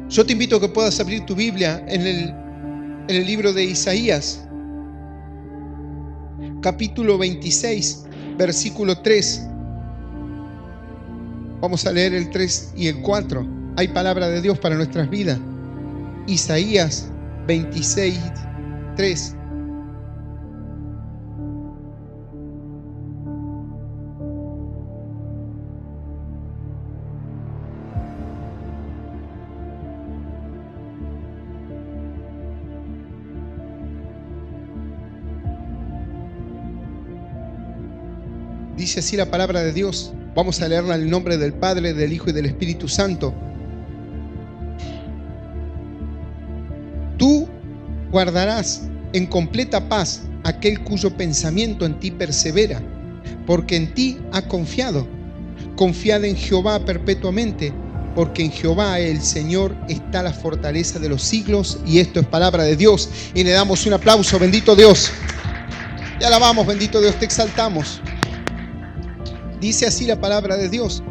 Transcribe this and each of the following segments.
Yo te invito a que puedas abrir tu Biblia en el libro de Isaías, capítulo 26, versículo 3. Vamos a leer el 3 y el 4. Hay palabra de Dios para nuestras vidas. Isaías 26, 3. Dice así la palabra de Dios. Vamos a leerla en el nombre del Padre, del Hijo y del Espíritu Santo. Tú guardarás en completa paz aquel cuyo pensamiento en ti persevera, porque en ti ha confiado. Confiad en Jehová perpetuamente, porque en Jehová el Señor está la fortaleza de los siglos. Y esto es palabra de Dios. Y le damos un aplauso. Bendito Dios. Te alabamos, bendito Dios, te exaltamos. Dice así la palabra de Dios.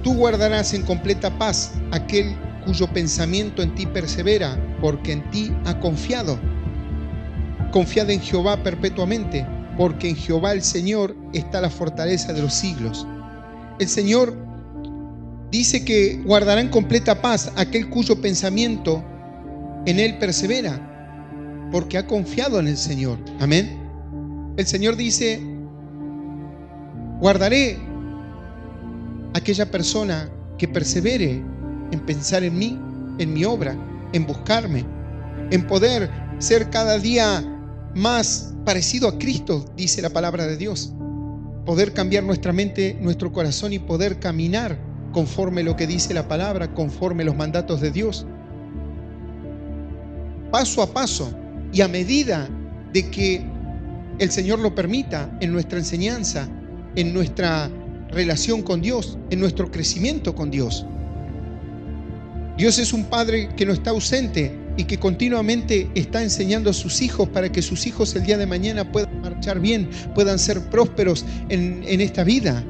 Tú guardarás en completa paz aquel cuyo pensamiento en ti persevera, porque en ti ha confiado. Confiad en Jehová perpetuamente, porque en Jehová el Señor está la fortaleza de los siglos. El Señor dice que guardará en completa paz aquel cuyo pensamiento en él persevera, porque ha confiado en el Señor. Amén. El Señor dice: guardaré aquella persona que persevere en pensar en mí, en mi obra, en buscarme, en poder ser cada día más parecido a Cristo, dice la palabra de Dios. Poder cambiar nuestra mente, nuestro corazón y poder caminar conforme lo que dice la palabra, conforme los mandatos de Dios. Paso a paso y a medida de que el Señor lo permita en nuestra enseñanza, en nuestra relación con Dios, en nuestro crecimiento con Dios. Dios es un Padre que no está ausente y que continuamente está enseñando a sus hijos para que sus hijos el día de mañana puedan marchar bien, puedan ser prósperos en esta vida,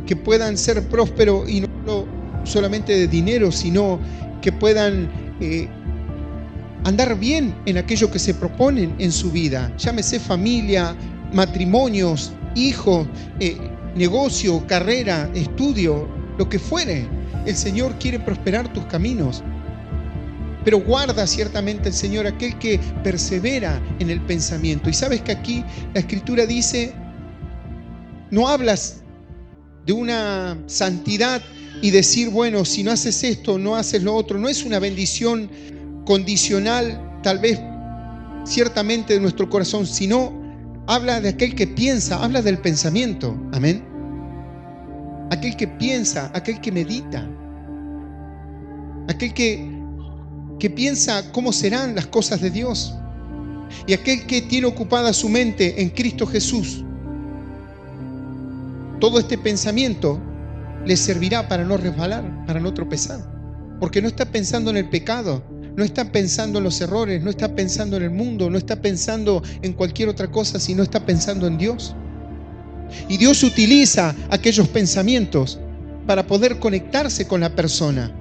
que puedan ser prósperos y no solamente de dinero, sino que puedan andar bien en aquello que se proponen en su vida. Llámese familia, matrimonios, hijos, negocio, carrera, estudio, lo que fuere. El Señor quiere prosperar tus caminos, pero guarda ciertamente el Señor aquel que persevera en el pensamiento. Y sabes que aquí la Escritura dice, no hablas de una santidad y decir, bueno, si no haces esto, no haces lo otro. No es una bendición condicional, tal vez ciertamente de nuestro corazón, sino habla de aquel que piensa, habla del pensamiento. Amén. Aquel que piensa, aquel que medita, aquel que piensa cómo serán las cosas de Dios, y aquel que tiene ocupada su mente en Cristo Jesús. Todo este pensamiento le servirá para no resbalar, para no tropezar, porque no está pensando en el pecado, no está pensando en los errores, no está pensando en el mundo, no está pensando en cualquier otra cosa, sino está pensando en Dios. Y Dios utiliza aquellos pensamientos para poder conectarse con la persona,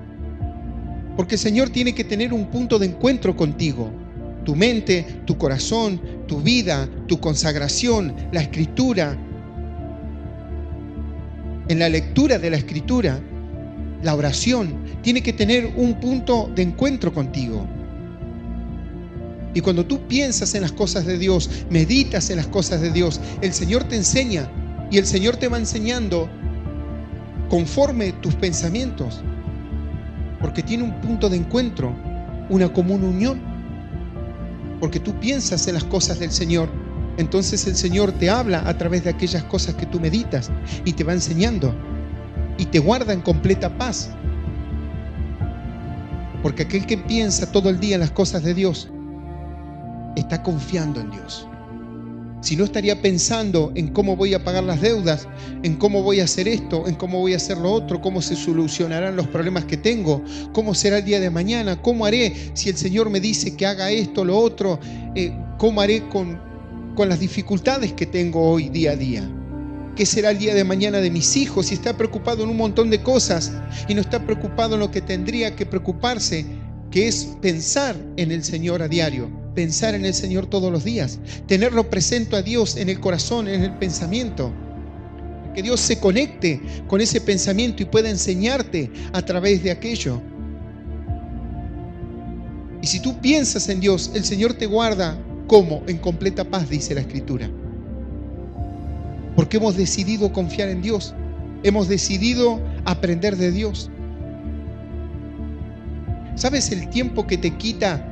porque el Señor tiene que tener un punto de encuentro contigo. Tu mente, tu corazón, tu vida, tu consagración, la Escritura. En la lectura de la Escritura, la oración tiene que tener un punto de encuentro contigo. Y cuando tú piensas en las cosas de Dios, meditas en las cosas de Dios, el Señor te enseña, y el Señor te va enseñando conforme tus pensamientos, porque tiene un punto de encuentro, una común unión. Porque tú piensas en las cosas del Señor, entonces el Señor te habla a través de aquellas cosas que tú meditas y te va enseñando y te guarda en completa paz. Porque aquel que piensa todo el día en las cosas de Dios está confiando en Dios. Si no, estaría pensando en cómo voy a pagar las deudas, en cómo voy a hacer esto, en cómo voy a hacer lo otro, cómo se solucionarán los problemas que tengo, cómo será el día de mañana, cómo haré si el Señor me dice que haga esto, lo otro, cómo haré con las dificultades que tengo hoy día a día. ¿Qué será el día de mañana de mis hijos? Si está preocupado en un montón de cosas y no está preocupado en lo que tendría que preocuparse, que es pensar en el Señor a diario, pensar en el Señor todos los días, tenerlo presente a Dios en el corazón, en el pensamiento, que Dios se conecte con ese pensamiento y pueda enseñarte a través de aquello. Y si tú piensas en Dios, el Señor te guarda como en completa paz, dice la Escritura. Porque hemos decidido confiar en Dios, hemos decidido aprender de Dios. ¿Sabes el tiempo que te quita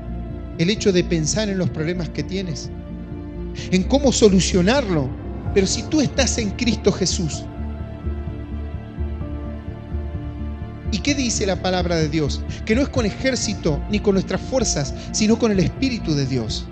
el hecho de pensar en los problemas que tienes? En cómo solucionarlo. Pero si tú estás en Cristo Jesús. ¿Y qué dice la palabra de Dios? Que no es con ejército ni con nuestras fuerzas, sino con el Espíritu de Dios.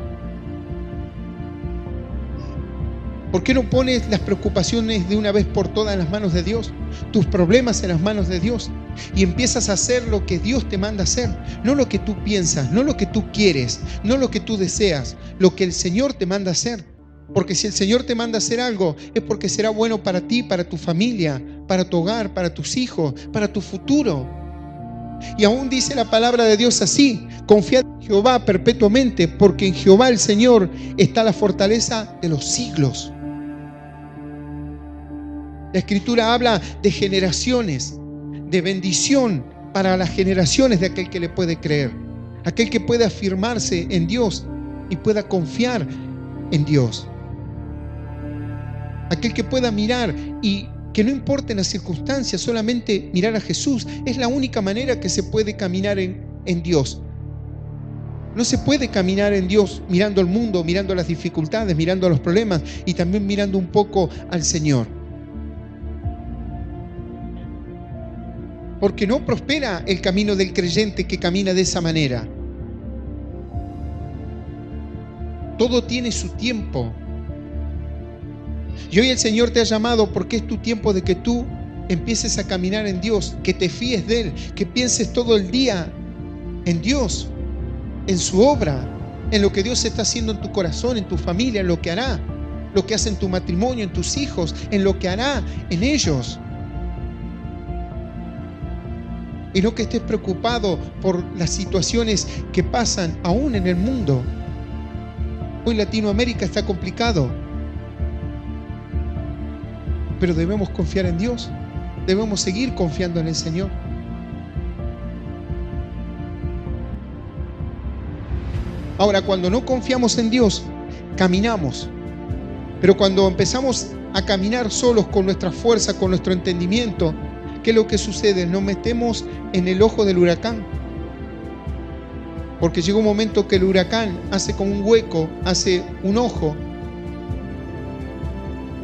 ¿Por qué no pones las preocupaciones de una vez por todas en las manos de Dios? Tus problemas en las manos de Dios. Y empiezas a hacer lo que Dios te manda hacer. No lo que tú piensas, no lo que tú quieres, no lo que tú deseas. Lo que el Señor te manda hacer. Porque si el Señor te manda hacer algo, es porque será bueno para ti, para tu familia, para tu hogar, para tus hijos, para tu futuro. Y aún dice la palabra de Dios así: confiad en Jehová perpetuamente, porque en Jehová el Señor está la fortaleza de los siglos. La Escritura habla de generaciones, de bendición para las generaciones de aquel que le puede creer, aquel que puede afirmarse en Dios y pueda confiar en Dios, aquel que pueda mirar y que no importen las circunstancias, solamente mirar a Jesús. Es la única manera que se puede caminar en Dios. No se puede caminar en Dios mirando al mundo, mirando las dificultades, mirando los problemas y también mirando un poco al Señor. Porque no prospera el camino del creyente que camina de esa manera. Todo tiene su tiempo. Y hoy el Señor te ha llamado porque es tu tiempo de que tú empieces a caminar en Dios, que te fíes de Él, que pienses todo el día en Dios, en su obra, en lo que Dios está haciendo en tu corazón, en tu familia, en lo que hará, lo que hace en tu matrimonio, en tus hijos, en lo que hará en ellos. Y no que estés preocupado por las situaciones que pasan aún en el mundo. Hoy Latinoamérica está complicado. Pero debemos confiar en Dios. Debemos seguir confiando en el Señor. Ahora, cuando no confiamos en Dios, caminamos. Pero cuando empezamos a caminar solos con nuestra fuerza, con nuestro entendimiento, ¿qué es lo que sucede? Nos metemos en el ojo del huracán. Porque llega un momento que el huracán hace como un hueco, hace un ojo,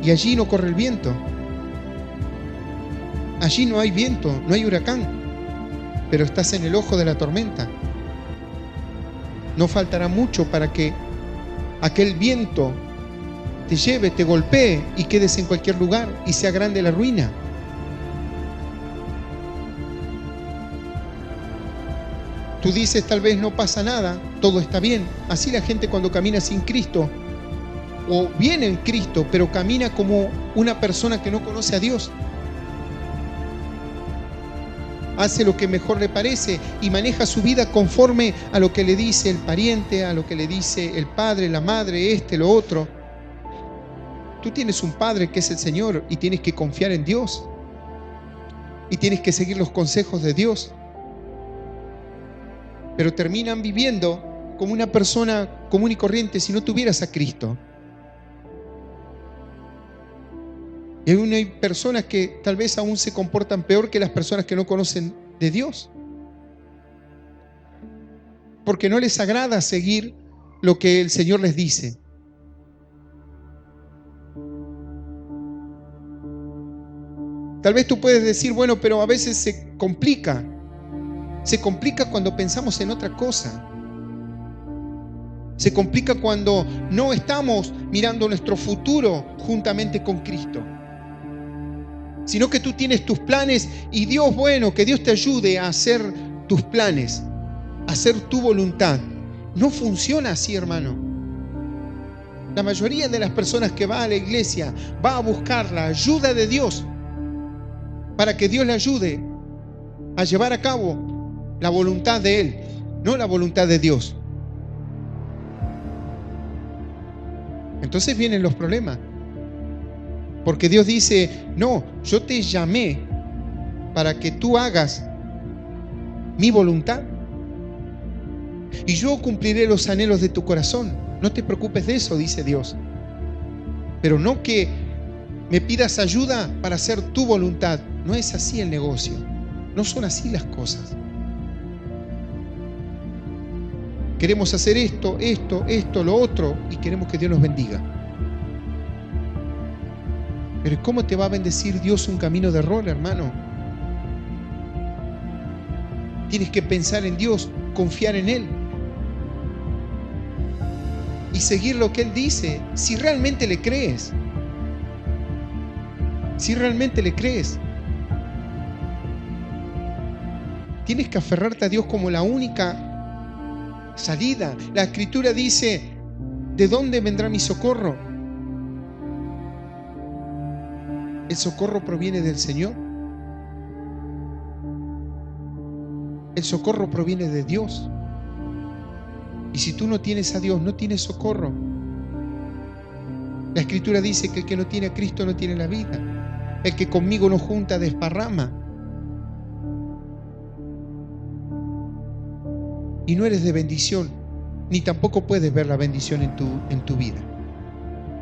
y allí no corre el viento. Allí no hay viento, no hay huracán, pero estás en el ojo de la tormenta. No faltará mucho para que aquel viento te lleve, te golpee y quedes en cualquier lugar y sea grande la ruina. Tú dices, tal vez no pasa nada, todo está bien. Así la gente cuando camina sin Cristo, o viene en Cristo, pero camina como una persona que no conoce a Dios. Hace lo que mejor le parece y maneja su vida conforme a lo que le dice el pariente, a lo que le dice el padre, la madre, lo otro. Tú tienes un padre que es el Señor y tienes que confiar en Dios. Y tienes que seguir los consejos de Dios. Pero terminan viviendo como una persona común y corriente si no tuvieras a Cristo. Y hay personas que tal vez aún se comportan peor que las personas que no conocen de Dios. Porque no les agrada seguir lo que el Señor les dice. Tal vez tú puedes decir, bueno, pero a veces se complica. Se complica cuando pensamos en otra cosa. Se complica cuando no estamos mirando nuestro futuro juntamente con Cristo, sino que tú tienes tus planes y Dios, bueno, que Dios te ayude a hacer tus planes, a hacer tu voluntad. No funciona así, hermano. La mayoría de las personas que va a la iglesia va a buscar la ayuda de Dios para que Dios le ayude a llevar a cabo la voluntad de Él, no la voluntad de Dios. Entonces vienen los problemas. Porque Dios dice, no, yo te llamé para que tú hagas mi voluntad. Y yo cumpliré los anhelos de tu corazón. No te preocupes de eso, dice Dios. Pero no que me pidas ayuda para hacer tu voluntad. No es así el negocio. No son así las cosas. Queremos hacer esto, lo otro, y queremos que Dios nos bendiga. Pero ¿cómo te va a bendecir Dios un camino de error, hermano? Tienes que pensar en Dios, confiar en Él y seguir lo que Él dice, si realmente le crees. Si realmente le crees. Tienes que aferrarte a Dios como la única salida. La Escritura dice, ¿de dónde vendrá mi socorro? El socorro proviene del Señor. El socorro proviene de Dios. Y si tú no tienes a Dios, no tienes socorro. La Escritura dice que el que no tiene a Cristo no tiene la vida. El que conmigo no junta, desparrama. Y no eres de bendición, ni tampoco puedes ver la bendición en tu vida.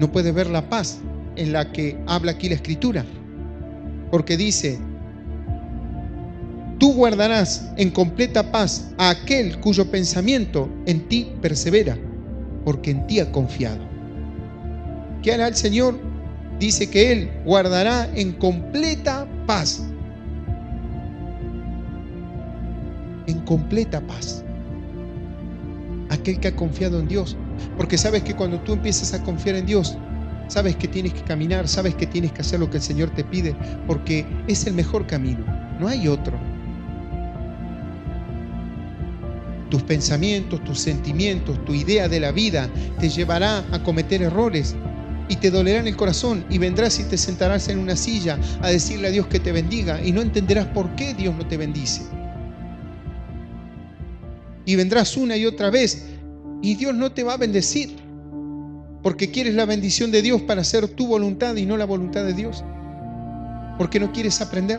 No puedes ver la paz en la que habla aquí la Escritura. Porque dice, tú guardarás en completa paz a aquel cuyo pensamiento en ti persevera, porque en ti ha confiado. ¿Qué hará el Señor? Dice que Él guardará en completa paz. En completa paz. Aquel que ha confiado en Dios. Porque sabes que cuando tú empiezas a confiar en Dios, sabes que tienes que caminar, sabes que tienes que hacer lo que el Señor te pide, porque es el mejor camino, no hay otro. Tus pensamientos, tus sentimientos, tu idea de la vida te llevará a cometer errores y te dolerá en el corazón, y vendrás y te sentarás en una silla a decirle a Dios que te bendiga y no entenderás por qué Dios no te bendice. Y vendrás una y otra vez y Dios no te va a bendecir porque quieres la bendición de Dios para hacer tu voluntad y no la voluntad de Dios, porque no quieres aprender.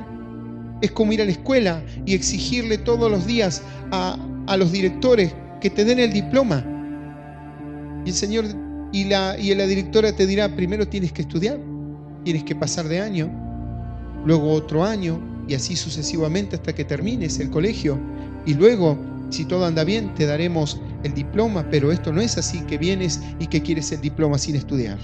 Es como ir a la escuela y exigirle todos los días a los directores que te den el diploma, y el Señor y la directora te dirá, primero tienes que estudiar, tienes que pasar de año, luego otro año, y así sucesivamente hasta que termines el colegio, y luego, si todo anda bien, te daremos el diploma. Pero esto no es así, que vienes y que quieres el diploma sin estudiar.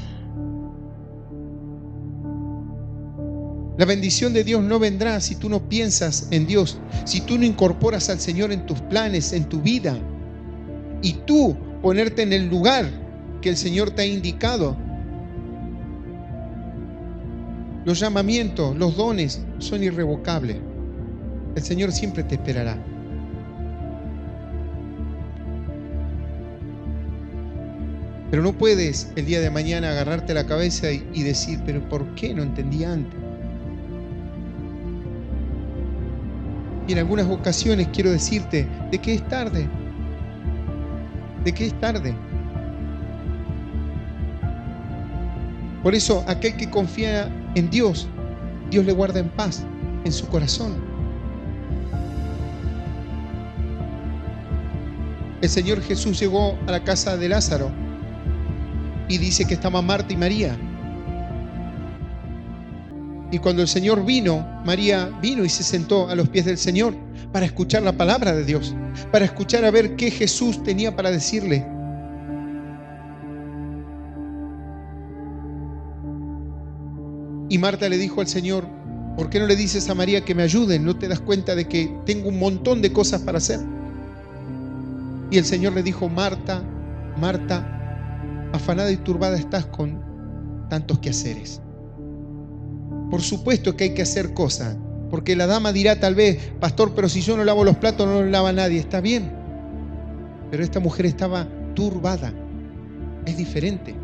La bendición de Dios no vendrá si tú no piensas en Dios, si tú no incorporas al Señor en tus planes, en tu vida, y tú ponerte en el lugar que el Señor te ha indicado. Los llamamientos, los dones son irrevocables. El Señor siempre te esperará. Pero no puedes el día de mañana agarrarte la cabeza y decir, pero ¿por qué no entendí antes? Y en algunas ocasiones quiero decirte de que es tarde. De que es tarde. Por eso, aquel que confía en Dios, Dios le guarda en paz en su corazón. El Señor Jesús llegó a la casa de Lázaro y dice que estaban Marta y María. Y cuando el Señor vino, María vino y se sentó a los pies del Señor para escuchar la palabra de Dios, para escuchar a ver qué Jesús tenía para decirle. Y Marta le dijo al Señor, ¿por qué no le dices a María que me ayude? ¿No te das cuenta de que tengo un montón de cosas para hacer? Y el Señor le dijo, Marta, Marta, afanada y turbada estás con tantos quehaceres. Por supuesto que hay que hacer cosas, porque la dama dirá tal vez, pastor, pero si yo no lavo los platos, no los lava nadie. Está bien, pero esta mujer estaba turbada. Es diferente.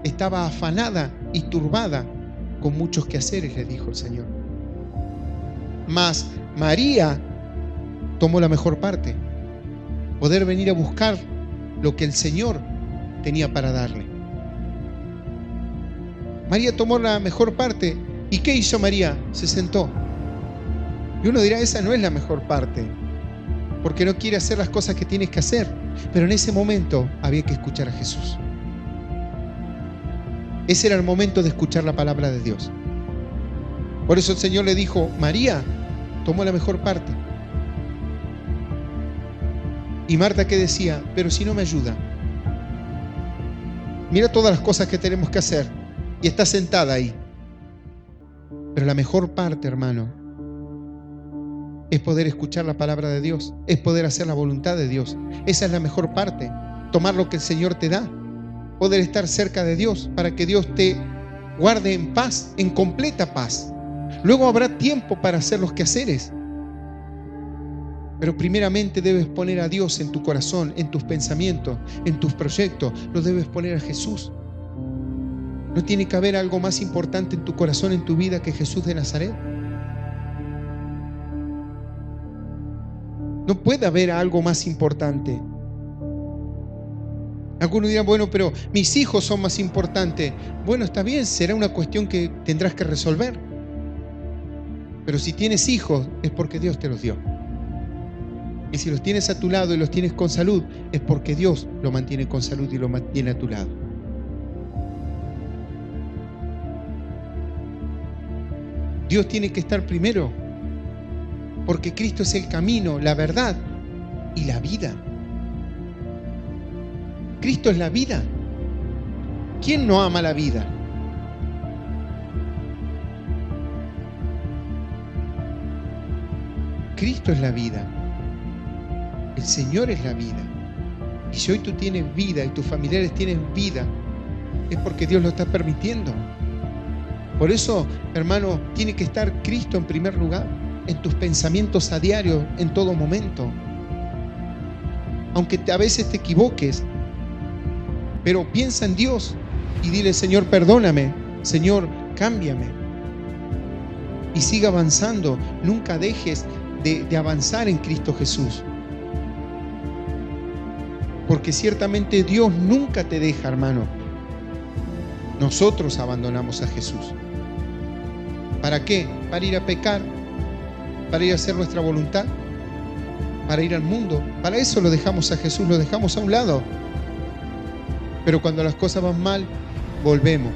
Estaba afanada y turbada con muchos quehaceres, le dijo el Señor. Mas María tomó la mejor parte, poder venir a buscar lo que el Señor tenía para darle. María tomó la mejor parte. ¿Y qué hizo María? Se sentó. Y uno dirá, esa no es la mejor parte, porque no quiere hacer las cosas que tienes que hacer. Pero en ese momento había que escuchar a Jesús. Ese era el momento de escuchar la palabra de Dios. Por eso el Señor le dijo, María tomó la mejor parte. Y Marta, ¿qué decía? Pero si no me ayuda. Mira todas las cosas que tenemos que hacer. Y está sentada ahí. Pero la mejor parte, hermano, es poder escuchar la palabra de Dios. Es poder hacer la voluntad de Dios. Esa es la mejor parte. Tomar lo que el Señor te da. Poder estar cerca de Dios para que Dios te guarde en paz, en completa paz. Luego habrá tiempo para hacer los quehaceres. Pero primeramente debes poner a Dios en tu corazón, en tus pensamientos, en tus proyectos. Lo debes poner a Jesús. No tiene que haber algo más importante en tu corazón, en tu vida, que Jesús de Nazaret. No puede haber algo más importante. Algunos dirán, bueno, pero mis hijos son más importantes. Bueno, está bien, será una cuestión que tendrás que resolver. Pero si tienes hijos, es porque Dios te los dio. Y si los tienes a tu lado y los tienes con salud, es porque Dios lo mantiene con salud y lo mantiene a tu lado. Dios tiene que estar primero, porque Cristo es el camino, la verdad y la vida. Cristo es la vida. ¿Quién no ama la vida? Cristo es la vida. El Señor es la vida. Y si hoy tú tienes vida y tus familiares tienen vida, es porque Dios lo está permitiendo. Por eso, hermano, tiene que estar Cristo en primer lugar, en tus pensamientos a diario, en todo momento. Aunque a veces te equivoques, pero piensa en Dios y dile, Señor, perdóname, Señor, cámbiame. Y siga avanzando, nunca dejes de avanzar en Cristo Jesús. Porque ciertamente Dios nunca te deja, hermano. Nosotros abandonamos a Jesús. ¿Para qué? Para ir a pecar, para ir a hacer nuestra voluntad, para ir al mundo. Para eso lo dejamos a Jesús, lo dejamos a un lado. Pero cuando las cosas van mal, volvemos.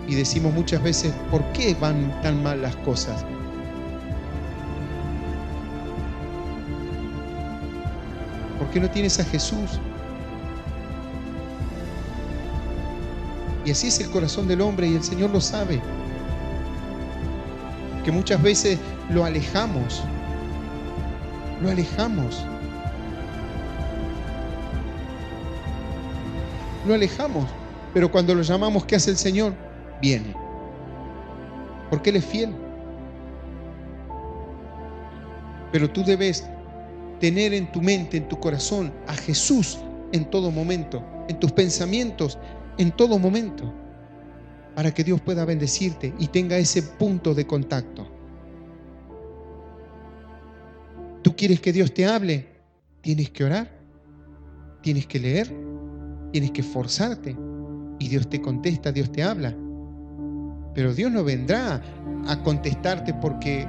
Y decimos muchas veces, ¿por qué van tan mal las cosas? ¿Por qué no tienes a Jesús? Y así es el corazón del hombre y el Señor lo sabe. Que muchas veces lo alejamos. Lo alejamos. Lo alejamos. Pero cuando lo llamamos, ¿qué hace el Señor? Viene. Porque Él es fiel. Pero tú debes tener en tu mente, en tu corazón, a Jesús en todo momento, en tus pensamientos, en todo momento, para que Dios pueda bendecirte y tenga ese punto de contacto. ¿Tú quieres que Dios te hable? Tienes que orar, tienes que leer, tienes que esforzarte y Dios te contesta, Dios te habla. Pero Dios no vendrá a contestarte porque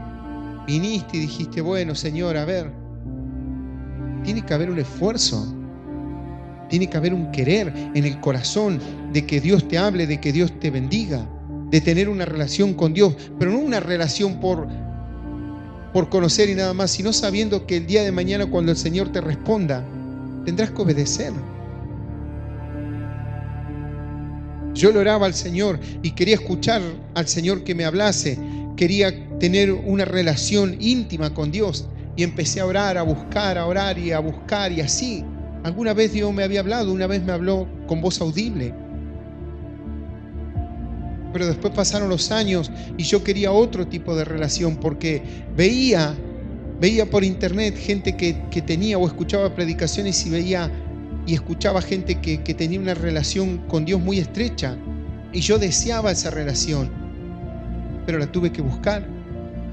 viniste y dijiste, bueno, Señor, a ver. Tiene que haber un esfuerzo. Tiene que haber un querer en el corazón de que Dios te hable, de que Dios te bendiga, de tener una relación con Dios, pero no una relación por conocer y nada más, sino sabiendo que el día de mañana cuando el Señor te responda, tendrás que obedecer. Yo le oraba al Señor y quería escuchar al Señor que me hablase, quería tener una relación íntima con Dios Y empecé a orar, a orar y a buscar y así. Alguna vez Dios me había hablado, una vez me habló con voz audible. Pero después pasaron los años y yo quería otro tipo de relación porque veía por internet gente que tenía o escuchaba predicaciones y escuchaba gente que tenía una relación con Dios muy estrecha. Y yo deseaba esa relación, pero la tuve que buscar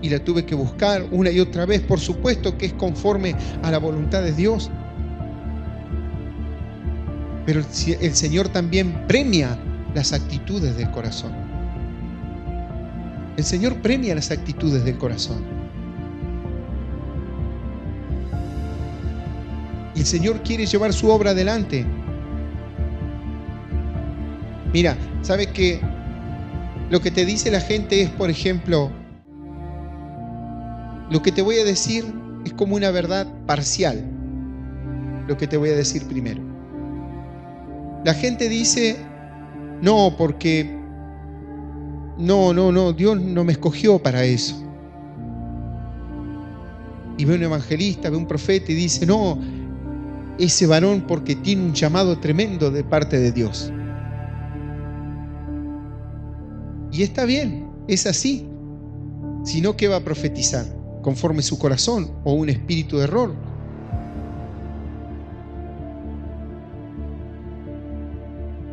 y la tuve que buscar una y otra vez. Por supuesto que es conforme a la voluntad de Dios. Pero el Señor también premia las actitudes del corazón. El Señor premia las actitudes del corazón. Y el Señor quiere llevar su obra adelante. Mira, ¿sabes qué? Lo que te dice la gente es, por ejemplo, lo que te voy a decir es como una verdad parcial. Lo que te voy a decir primero. La gente dice, no, porque no, Dios no me escogió para eso. Y ve un evangelista, ve un profeta y dice, no, ese varón porque tiene un llamado tremendo de parte de Dios. Y está bien, es así. Sino que va a profetizar conforme su corazón o un espíritu de error.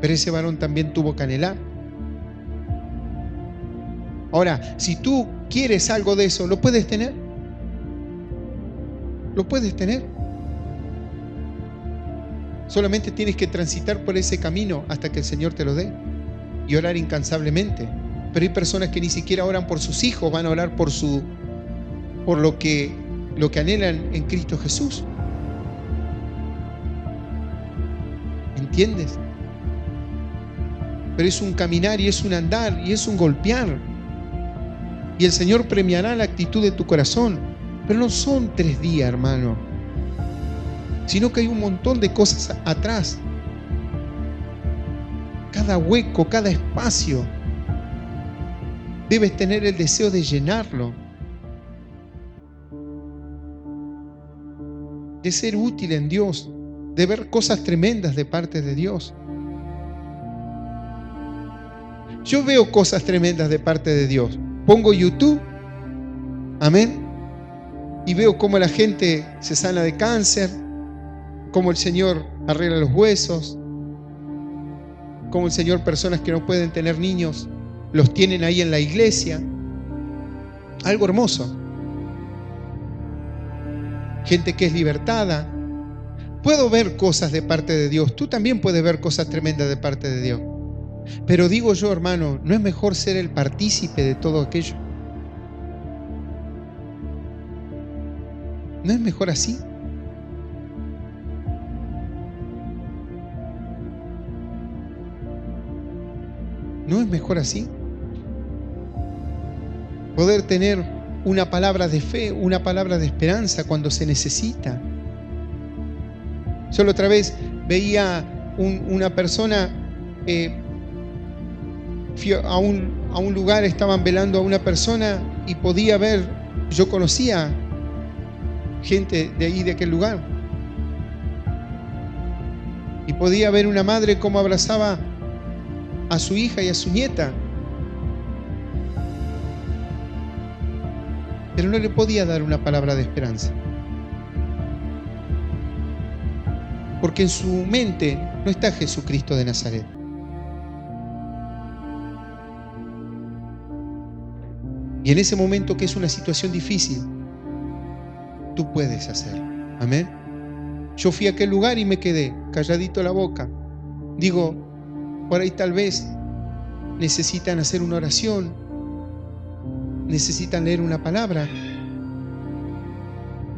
Pero ese varón también tuvo que anhelar. Ahora, si tú quieres algo de eso, ¿lo puedes tener? Lo puedes tener. Solamente tienes que transitar por ese camino hasta que el Señor te lo dé y orar incansablemente. Pero hay personas que ni siquiera oran por sus hijos, van a orar por lo que anhelan en Cristo Jesús. ¿Entiendes? Pero es un caminar y es un andar y es un golpear. Y el Señor premiará la actitud de tu corazón. Pero no son 3 días, hermano, sino que hay un montón de cosas atrás. Cada hueco, cada espacio, debes tener el deseo de llenarlo, de ser útil en Dios, de ver cosas tremendas de parte de Dios. Yo veo cosas tremendas de parte de Dios. Pongo YouTube, amén, y veo cómo la gente se sana de cáncer, cómo el Señor arregla los huesos, cómo el Señor, personas que no pueden tener niños, los tienen ahí en la iglesia. Algo hermoso. Gente que es libertada. Puedo ver cosas de parte de Dios. Tú también puedes ver cosas tremendas de parte de Dios. Pero digo yo, hermano, ¿no es mejor ser el partícipe de todo aquello? ¿No es mejor así? ¿No es mejor así? Poder tener una palabra de fe, una palabra de esperanza cuando se necesita. Yo la otra vez veía una persona, fui a un lugar, estaban velando a una persona y podía ver, yo conocía gente de ahí, de aquel lugar, y podía ver una madre cómo abrazaba a su hija y a su nieta, pero no le podía dar una palabra de esperanza, porque en su mente no está Jesucristo de Nazaret. Y en ese momento, que es una situación difícil, tú puedes hacerlo. Amén. Yo fui a aquel lugar y me quedé calladito la boca. Digo, por ahí tal vez necesitan hacer una oración, necesitan leer una palabra,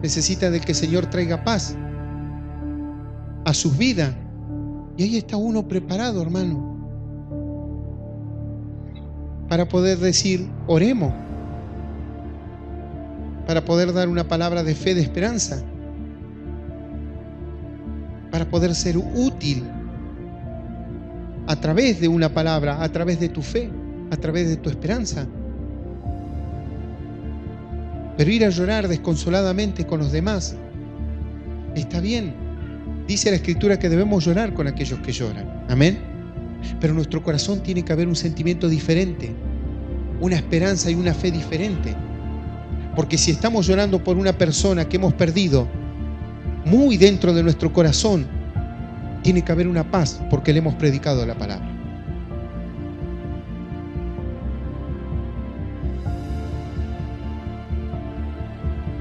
necesitan de que el Señor traiga paz a sus vidas. Y ahí está uno preparado, hermano, para poder decir, oremos, para poder dar una palabra de fe, de esperanza, para poder ser útil a través de una palabra, a través de tu fe, a través de tu esperanza. Pero ir a llorar desconsoladamente con los demás está bien. Dice la Escritura que debemos llorar con aquellos que lloran. Amén. Pero en nuestro corazón tiene que haber un sentimiento diferente, una esperanza y una fe diferente. Porque si estamos llorando por una persona que hemos perdido, muy dentro de nuestro corazón tiene que haber una paz porque le hemos predicado la palabra.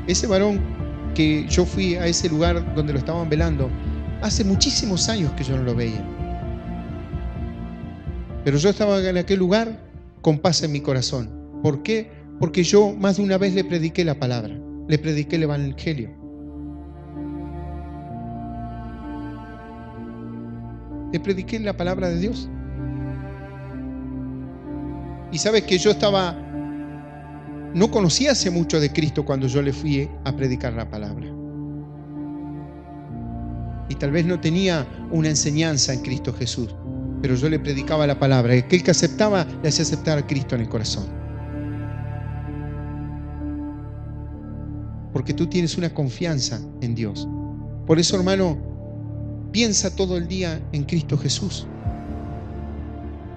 Ese varón que yo fui a ese lugar donde lo estaban velando, hace muchísimos años que yo no lo veía. Pero yo estaba en aquel lugar con paz en mi corazón. ¿Por qué? Porque yo más de una vez le prediqué la palabra, le prediqué el evangelio. Le prediqué la palabra de Dios. Y sabes que yo no conocía hace mucho de Cristo cuando yo le fui a predicar la palabra. Y tal vez no tenía una enseñanza en Cristo Jesús, pero yo le predicaba la palabra. Aquel que aceptaba, le hacía aceptar a Cristo en el corazón. Porque tú tienes una confianza en Dios. Por eso, hermano, piensa todo el día en Cristo Jesús.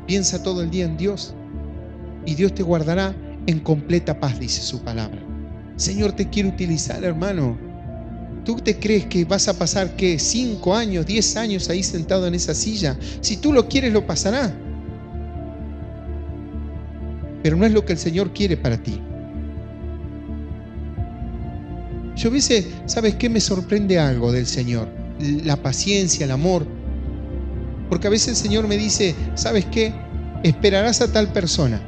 Piensa todo el día en Dios. Y Dios te guardará en completa paz, dice su palabra. Señor te quiere utilizar, hermano. ¿Tú te crees que vas a pasar, 5 años, 10 años ahí sentado en esa silla? Si tú lo quieres, lo pasará. Pero no es lo que el Señor quiere para ti. Yo a veces, ¿sabes qué? Me sorprende algo del Señor. La paciencia, el amor. Porque a veces el Señor me dice, ¿sabes qué? Esperarás a tal persona.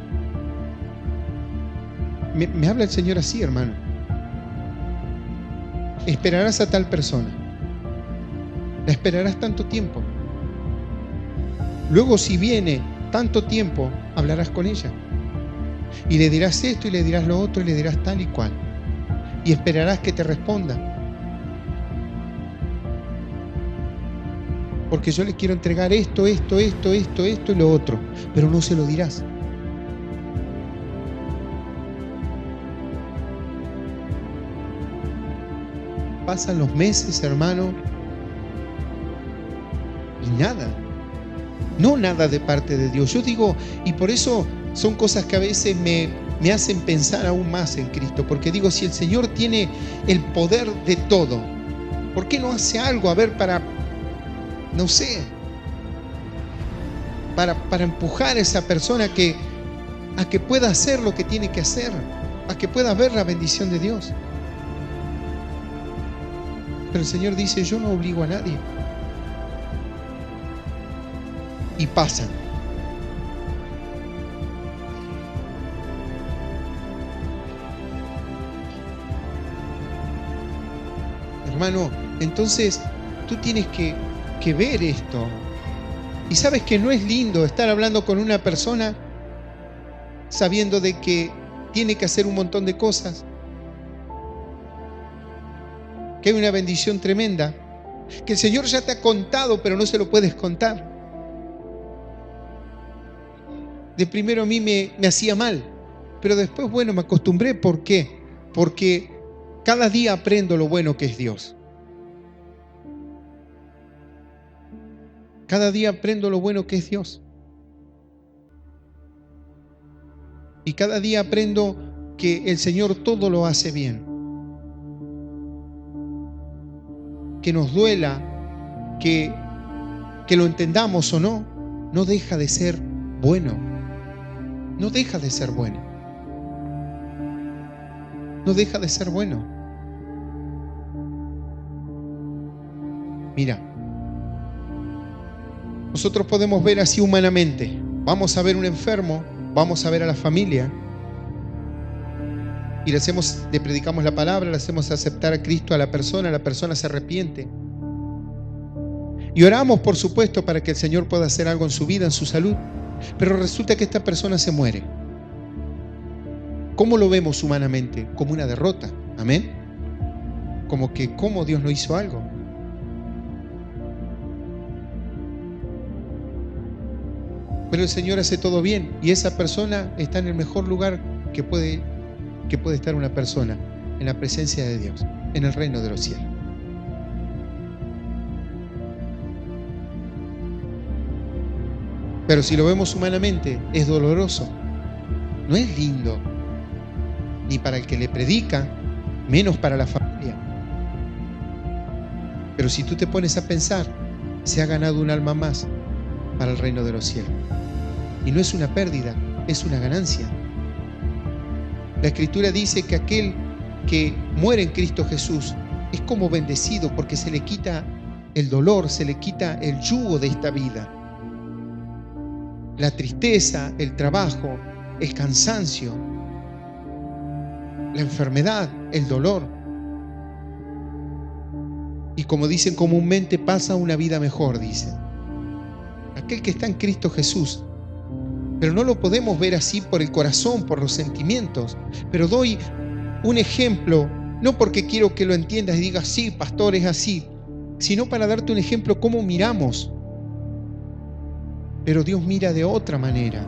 Me habla el Señor así, hermano. Esperarás a tal persona. La esperarás tanto tiempo. Luego, si viene tanto tiempo, hablarás con ella. Y le dirás esto y le dirás lo otro y le dirás tal y cual. Y esperarás que te responda. Porque yo le quiero entregar esto y lo otro. Pero no se lo dirás. Pasan los meses, hermano, y nada. No nada de parte de Dios. Yo digo, y por eso son cosas que a veces me hacen pensar aún más en Cristo. Porque digo, si el Señor tiene el poder de todo, ¿por qué no hace algo? A ver, no sé, para empujar a esa persona a que pueda hacer lo que tiene que hacer, a que pueda ver la bendición de Dios. Pero el Señor dice, yo no obligo a nadie. Y pasan. Hermano, entonces tú tienes que ver esto. Y sabes que no es lindo estar hablando con una persona sabiendo de que tiene que hacer un montón de cosas, que hay una bendición tremenda, que el Señor ya te ha contado, pero no se lo puedes contar. De primero a mí me hacía mal, pero después, bueno, me acostumbré. ¿Por qué? Porque cada día aprendo lo bueno que es Dios. Cada día aprendo lo bueno que es Dios. Y cada día aprendo que el Señor todo lo hace bien. Que nos duela, que lo entendamos o no, no deja de ser bueno. No deja de ser bueno. No deja de ser bueno. Mira, nosotros podemos ver así humanamente. Vamos a ver un enfermo, vamos a ver a la familia y le predicamos la palabra, le hacemos aceptar a Cristo a la persona se arrepiente. Y oramos, por supuesto, para que el Señor pueda hacer algo en su vida, en su salud. Pero resulta que esta persona se muere. ¿Cómo lo vemos humanamente? Como una derrota. ¿Amén? Como que, ¿cómo Dios no hizo algo? Pero el Señor hace todo bien y esa persona está en el mejor lugar que puede estar una persona. en la presencia de Dios, en el reino de los cielos. Pero si lo vemos humanamente, es doloroso. No es lindo, ni para el que le predica, menos para la familia. Pero si tú te pones a pensar, se ha ganado un alma más para el reino de los cielos. Y no es una pérdida, es una ganancia. La Escritura dice que aquel que muere en Cristo Jesús es como bendecido porque se le quita el dolor, se le quita el yugo de esta vida. La tristeza, el trabajo, el cansancio, la enfermedad, el dolor. Y como dicen comúnmente, pasa una vida mejor, dicen. Aquel que está en Cristo Jesús. Pero no lo podemos ver así por el corazón, por los sentimientos. Pero doy un ejemplo, no porque quiero que lo entiendas y digas, sí, pastor, es así, sino para darte un ejemplo cómo miramos. Pero Dios mira de otra manera.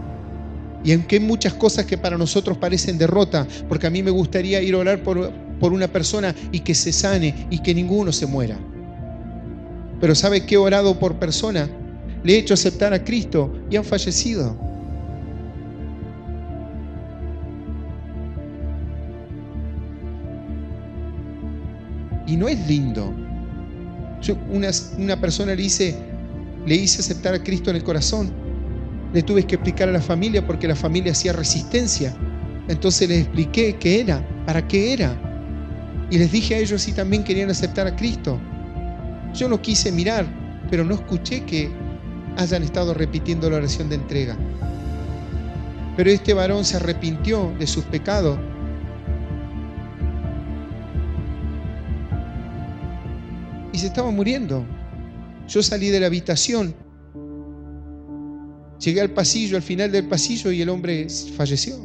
Y aunque hay muchas cosas que para nosotros parecen derrota, porque a mí me gustaría ir a orar por una persona y que se sane y que ninguno se muera. Pero ¿sabe qué? He orado por personas, le he hecho aceptar a Cristo y han fallecido. Y no es lindo. Yo una persona le hice aceptar a Cristo en el corazón. Le tuve que explicar a la familia porque la familia hacía resistencia. Entonces les expliqué qué era, para qué era. Y les dije a ellos si también querían aceptar a Cristo. Yo no quise mirar, pero no escuché que hayan estado repitiendo la oración de entrega. Pero este varón se arrepintió de sus pecados. Y se estaba muriendo. Yo salí de la habitación. Llegué al pasillo, al final del pasillo, y el hombre falleció.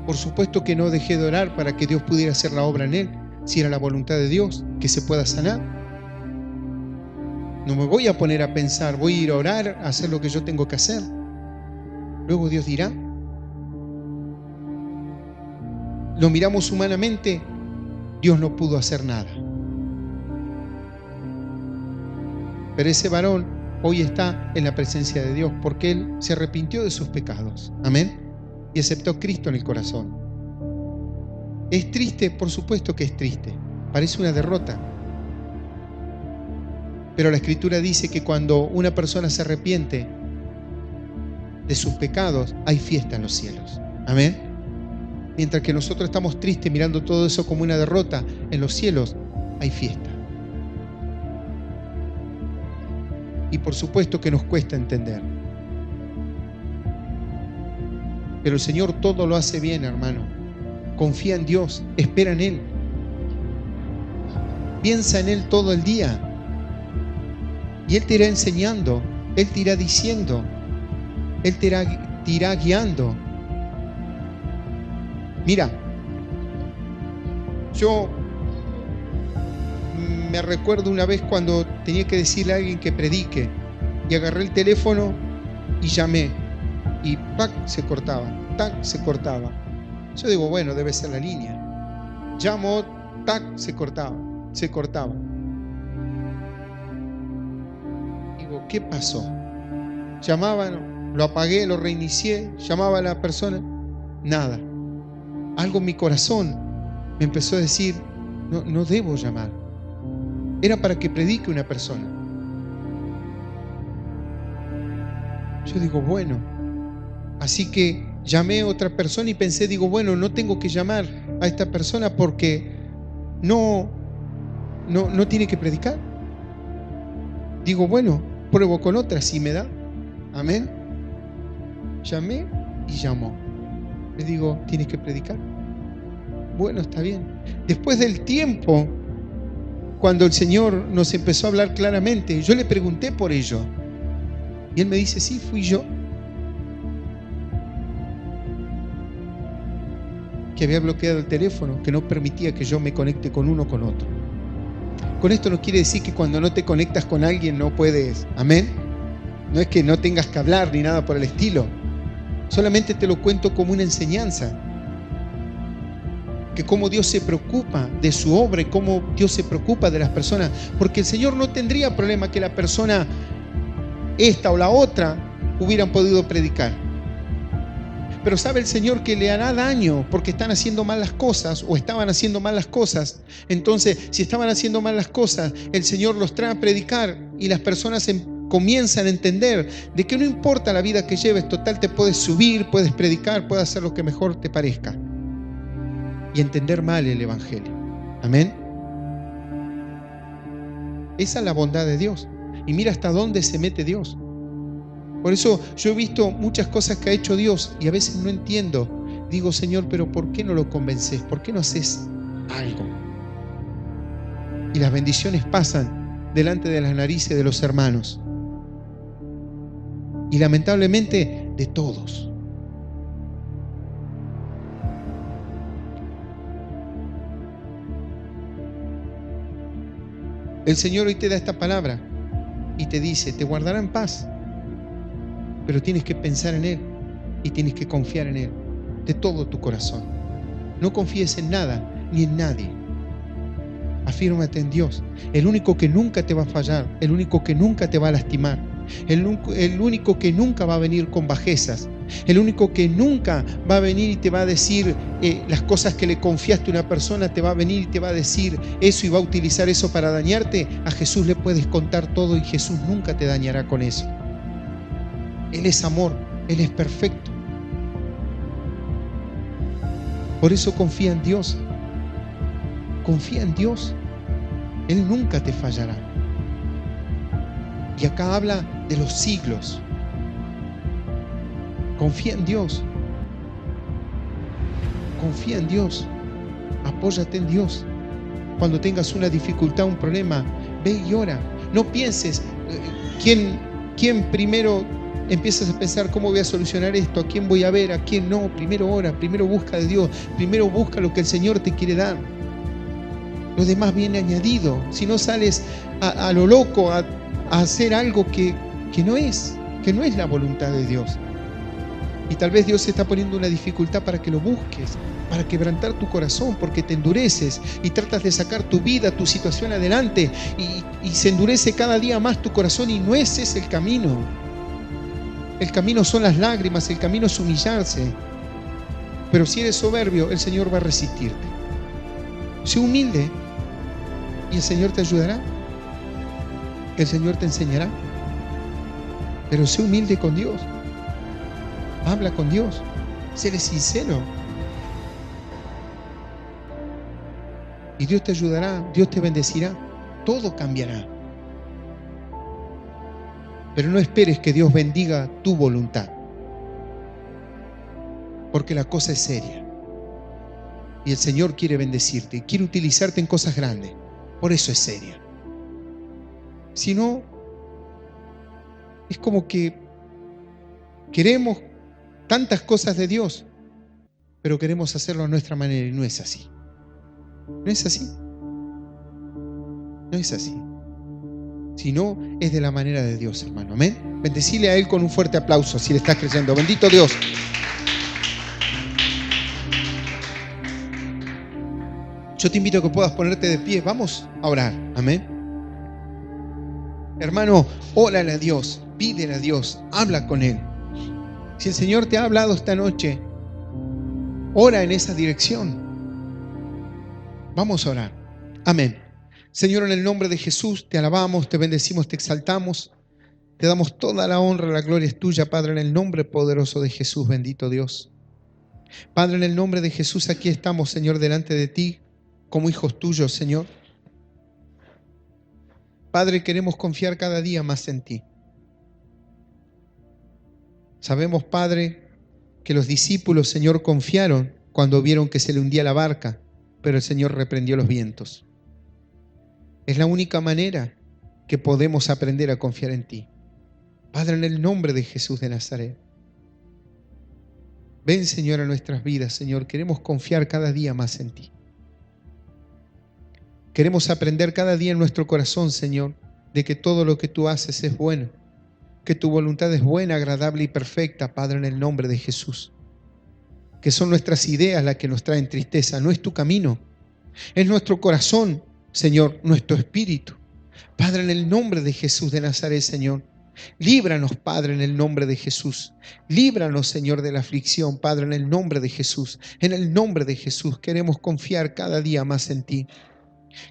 Por supuesto que no dejé de orar para que Dios pudiera hacer la obra en él, si era la voluntad de Dios, que se pueda sanar. No me voy a poner a pensar, voy a ir a orar, a hacer lo que yo tengo que hacer. Luego Dios dirá. Lo miramos humanamente, Dios no pudo hacer nada. Pero ese varón hoy está en la presencia de Dios porque él se arrepintió de sus pecados. Amén. Y aceptó a Cristo en el corazón. ¿Es triste? Por supuesto que es triste. Parece una derrota. Pero la Escritura dice que cuando una persona se arrepiente de sus pecados, hay fiesta en los cielos. Amén. Mientras que nosotros estamos tristes mirando todo eso como una derrota, en los cielos hay fiesta. Y por supuesto que nos cuesta entender. Pero el Señor todo lo hace bien, hermano. Confía en Dios, espera en Él. Piensa en Él todo el día. Y Él te irá enseñando, Él te irá diciendo, Él te irá guiando. Mira, yo me recuerdo una vez cuando tenía que decirle a alguien que predique y agarré el teléfono y llamé y ¡pac! Se cortaba, ¡tac! Se cortaba. Yo digo, bueno, debe ser la línea. Llamo, ¡tac! Se cortaba. Digo, ¿qué pasó? Llamaba, lo apagué, lo reinicié, llamaba a la persona, nada. Algo en mi corazón me empezó a decir, no debo llamar. Era para que predique una persona. Yo digo, bueno, así que llamé a otra persona y pensé, digo, bueno, no tengo que llamar a esta persona porque no tiene que predicar. Digo, bueno, pruebo con otra, si me da. Amén. Llamé y llamó. Le digo, ¿tienes que predicar? Bueno, está bien. Después del tiempo, cuando el Señor nos empezó a hablar claramente, yo le pregunté por ello. Y Él me dice, sí, fui yo. Que había bloqueado el teléfono, que no permitía que yo me conecte con uno o con otro. Con esto no quiere decir que cuando no te conectas con alguien no puedes. Amén. No es que no tengas que hablar ni nada por el estilo. Solamente te lo cuento como una enseñanza. que cómo Dios se preocupa de su obra y cómo Dios se preocupa de las personas, porque el Señor no tendría problema que la persona esta o la otra hubieran podido predicar. Pero sabe el Señor que le hará daño porque están haciendo mal las cosas o estaban haciendo mal las cosas. Entonces, si estaban haciendo mal las cosas, el Señor los trae a predicar y las personas comienzan a entender de que no importa la vida que lleves, total te puedes subir, puedes predicar, puedes hacer lo que mejor te parezca. Y entender mal el Evangelio. Amén. Esa es la bondad de Dios. Y mira hasta dónde se mete Dios. Por eso yo he visto muchas cosas que ha hecho Dios y a veces no entiendo. Digo, Señor, pero ¿por qué no lo convences? ¿Por qué no haces algo? Y las bendiciones pasan delante de las narices de los hermanos. Y lamentablemente de todos. El Señor hoy te da esta palabra y te dice, te guardará en paz, pero tienes que pensar en Él y tienes que confiar en Él de todo tu corazón. No confíes en nada ni en nadie. Afírmate en Dios, el único que nunca te va a fallar, el único que nunca te va a lastimar, el único que nunca va a venir con bajezas, el único que nunca va a venir y te va a decir las cosas que le confiaste a una persona, te va a venir y te va a decir eso y va a utilizar eso para dañarte. A Jesús le puedes contar todo y Jesús nunca te dañará con eso. Él es amor, Él es perfecto. Por eso confía en Dios. Confía en Dios. Él nunca te fallará. Y acá habla de los siglos. Confía en Dios. Confía en Dios. Apóyate en Dios. Cuando tengas una dificultad, un problema, ve y ora. No pienses quién primero empiezas a pensar cómo voy a solucionar esto, a quién voy a ver, a quién no. Primero ora, primero busca de Dios, primero busca lo que el Señor te quiere dar. Lo demás viene añadido. Si no sales a lo loco a hacer algo que no es la voluntad de Dios. Y tal vez Dios se está poniendo una dificultad para que lo busques, para quebrantar tu corazón, porque te endureces y tratas de sacar tu vida, tu situación adelante y se endurece cada día más tu corazón y no ese es el camino. El camino son las lágrimas, el camino es humillarse. Pero si eres soberbio, el Señor va a resistirte. Sé humilde y el Señor te ayudará. El Señor te enseñará. Pero sé humilde con Dios. Habla con Dios. Séle sincero. Y Dios te ayudará, Dios te bendecirá. Todo cambiará. Pero no esperes que Dios bendiga tu voluntad. Porque la cosa es seria. Y el Señor quiere bendecirte, quiere utilizarte en cosas grandes. Por eso es seria. Si no, es como que queremos tantas cosas de Dios, pero queremos hacerlo a nuestra manera y no es así. No es así. No es así. Si no, es de la manera de Dios, hermano. Amén. Bendecile a Él con un fuerte aplauso si le estás creyendo. Bendito Dios. Yo te invito a que puedas ponerte de pie. Vamos a orar. Amén. Hermano, órale a Dios. Pídele a Dios. Habla con Él. Si el Señor te ha hablado esta noche, ora en esa dirección. Vamos a orar. Amén. Señor, en el nombre de Jesús, te alabamos, te bendecimos, te exaltamos. Te damos toda la honra, la gloria es tuya, Padre, en el nombre poderoso de Jesús, bendito Dios. Padre, en el nombre de Jesús, aquí estamos, Señor, delante de ti, como hijos tuyos, Señor. Padre, queremos confiar cada día más en ti. Sabemos, Padre, que los discípulos, Señor, confiaron cuando vieron que se le hundía la barca, pero el Señor reprendió los vientos. Es la única manera que podemos aprender a confiar en ti. Padre, en el nombre de Jesús de Nazaret. Ven, Señor, a nuestras vidas, Señor. Queremos confiar cada día más en ti. Queremos aprender cada día en nuestro corazón, Señor, de que todo lo que tú haces es bueno, que tu voluntad es buena, agradable y perfecta, Padre, en el nombre de Jesús. que son nuestras ideas las que nos traen tristeza. No es tu camino, es nuestro corazón, Señor, nuestro espíritu. Padre, en el nombre de Jesús de Nazaret, Señor, líbranos, Padre, en el nombre de Jesús. Líbranos, Señor, de la aflicción, Padre, en el nombre de Jesús. En el nombre de Jesús queremos confiar cada día más en ti.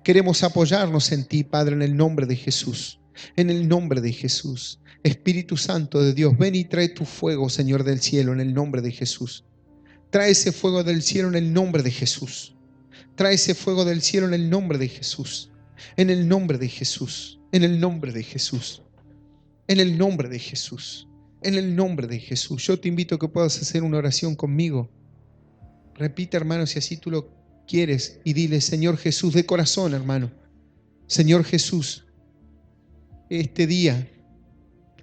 Queremos apoyarnos en ti, Padre, en el nombre de Jesús. En el nombre de Jesús. Espíritu Santo de Dios, ven y trae tu fuego, Señor, del cielo, en el nombre de Jesús. Trae ese fuego del cielo en el nombre de Jesús. Trae ese fuego del cielo en el nombre de Jesús. En el nombre de Jesús. En el nombre de Jesús. En el nombre de Jesús. En el nombre de Jesús. Yo te invito a que puedas hacer una oración conmigo. Repite, hermano, si así tú lo quieres, y dile: Señor Jesús, de corazón, hermano. Señor Jesús, este día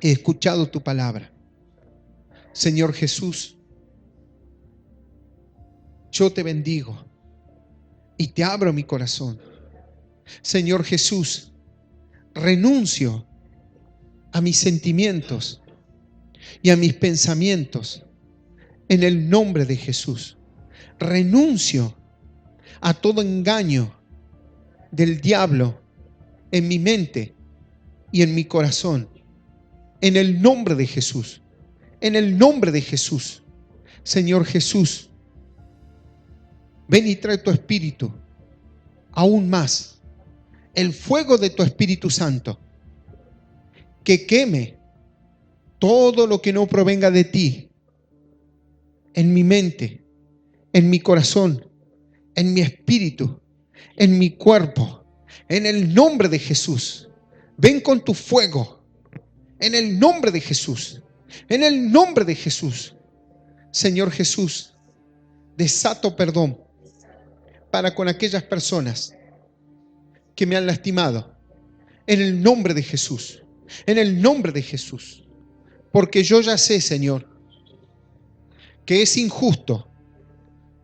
he escuchado tu palabra. Señor Jesús, yo te bendigo y te abro mi corazón. Señor Jesús, renuncio a mis sentimientos y a mis pensamientos en el nombre de Jesús. Renuncio a todo engaño del diablo en mi mente y en mi corazón, en el nombre de Jesús. En el nombre de Jesús. Señor Jesús, ven y trae tu Espíritu aún más, el fuego de tu Espíritu Santo, que queme todo lo que no provenga de ti en mi mente, en mi corazón, en mi espíritu, en mi cuerpo, en el nombre de Jesús. Ven con tu fuego, en el nombre de Jesús, en el nombre de Jesús. Señor Jesús, desato perdón para con aquellas personas que me han lastimado, en el nombre de Jesús, en el nombre de Jesús, porque yo ya sé, Señor, que es injusto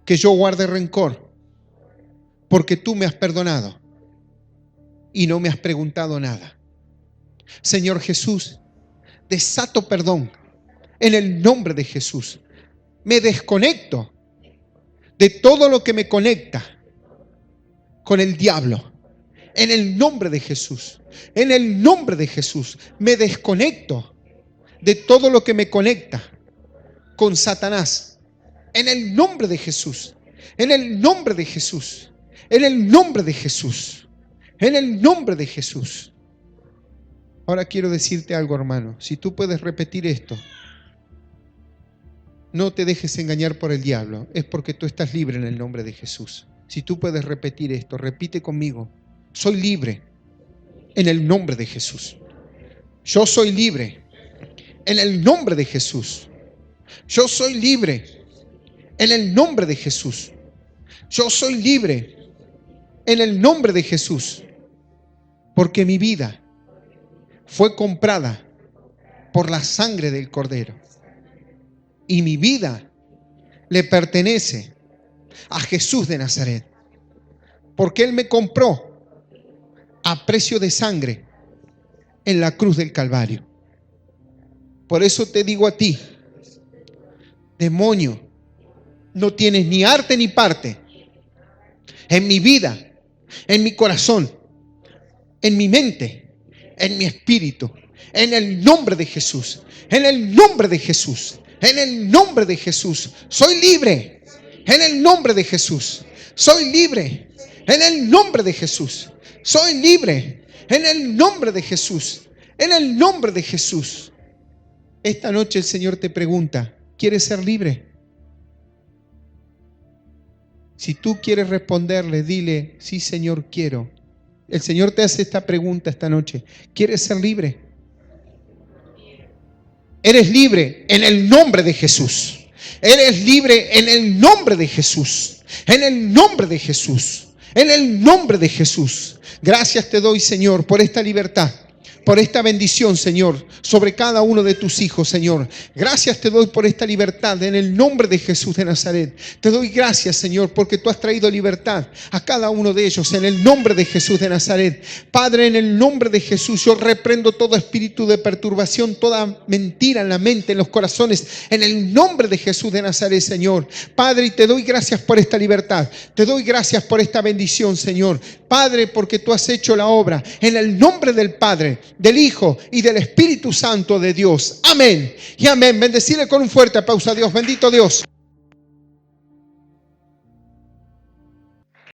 que yo guarde rencor, porque tú me has perdonado y no me has preguntado nada. Señor Jesús, desato perdón en el nombre de Jesús. Me desconecto de todo lo que me conecta con el diablo. En el nombre de Jesús. En el nombre de Jesús. Me desconecto de todo lo que me conecta con Satanás. En el nombre de Jesús. En el nombre de Jesús. En el nombre de Jesús. En el nombre de Jesús. Ahora quiero decirte algo, hermano. Si tú puedes repetir esto, no te dejes engañar por el diablo. Es porque tú estás libre en el nombre de Jesús. Si tú puedes repetir esto, repite conmigo. Soy libre en el nombre de Jesús. Yo soy libre en el nombre de Jesús. Yo soy libre en el nombre de Jesús. Yo soy libre en el nombre de Jesús. Porque mi vida fue comprada por la sangre del Cordero. Y mi vida le pertenece a Jesús de Nazaret. Porque Él me compró a precio de sangre en la cruz del Calvario. Por eso te digo a ti, demonio, no tienes ni arte ni parte en mi vida, en mi corazón, en mi mente, en mi espíritu, en el nombre de Jesús, en el nombre de Jesús, en el nombre de Jesús. Soy libre en el nombre de Jesús. Soy libre en el nombre de Jesús. Soy libre en el nombre de Jesús. En el nombre de Jesús. Esta noche el Señor te pregunta: ¿quieres ser libre? Si tú quieres responderle, dile: sí, Señor, quiero. El Señor te hace esta pregunta esta noche: ¿quieres ser libre? Eres libre en el nombre de Jesús. Eres libre en el nombre de Jesús. En el nombre de Jesús. En el nombre de Jesús. Gracias te doy, Señor, por esta libertad. por esta bendición, Señor, sobre cada uno de tus hijos, Señor. Gracias te doy por esta libertad en el nombre de Jesús de Nazaret. Te doy gracias, Señor, porque tú has traído libertad a cada uno de ellos en el nombre de Jesús de Nazaret. Padre, en el nombre de Jesús, yo reprendo todo espíritu de perturbación, toda mentira en la mente, en los corazones, en el nombre de Jesús de Nazaret, Señor. Padre, y te doy gracias por esta libertad. Te doy gracias por esta bendición, Señor. Padre, porque tú has hecho la obra en el nombre del Padre, del Hijo y del Espíritu Santo de Dios. Amén y amén. Bendecirle con un fuerte aplauso a Dios. Bendito Dios.